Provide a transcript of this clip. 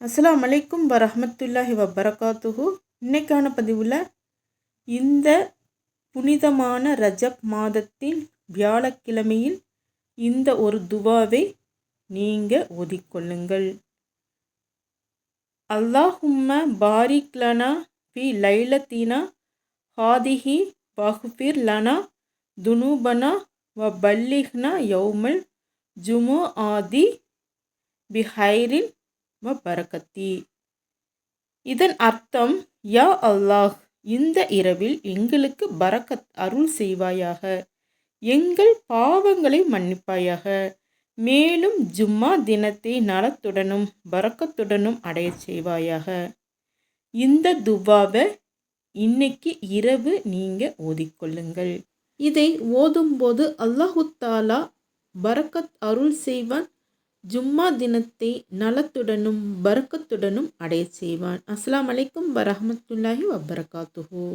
அஸ்ஸலாமு அலைக்கும் வரஹ்மத்துல்லாஹி வபரகாத்துஹு. இன்னைக்கான பதிவில் இந்த புனிதமான ரஜப் மாதத்தின் வியாழக்கிழமையில் இந்த ஒரு துவாவை நீங்கள் ஓதிக்கொள்ளுங்கள். அல்லாஹும்ம பாரிக் லனா ஃபி லைலத்தினா ஹாதிஹி வஹ்ஃபிர் லனா துனூபனா வ பல்லிஹ்னா யௌமல் ஜுமுஆதி பிஹைரின் வ பரக்கத்தி. இதன் அர்த்தம், யா அல்லாஹ், இந்த இரவில் எங்களுக்கு பரக்கத் அருள் செய்வாயாக, எங்கள் பாவங்களை மன்னிப்பாயாக, மேலும் ஜும்மா தினத்தை நலத்துடனும் பரக்கத்துடனும் அடைய செய்வாயாக. இந்த துவாவை இன்னைக்கு இரவு நீங்கள் ஓதிக்கொள்ளுங்கள். இதை ஓதும்போது அல்லாஹு தாலா பரக்கத் அருள் செய்வான், ஜும்மா தினத்தை நலத்துடனும் பரக்கத்துடனும் அடைய செய்வான். அஸ்ஸலாமு அலைக்கும் வரஹ்மத்துல்லாஹி வபரகாத்துஹு.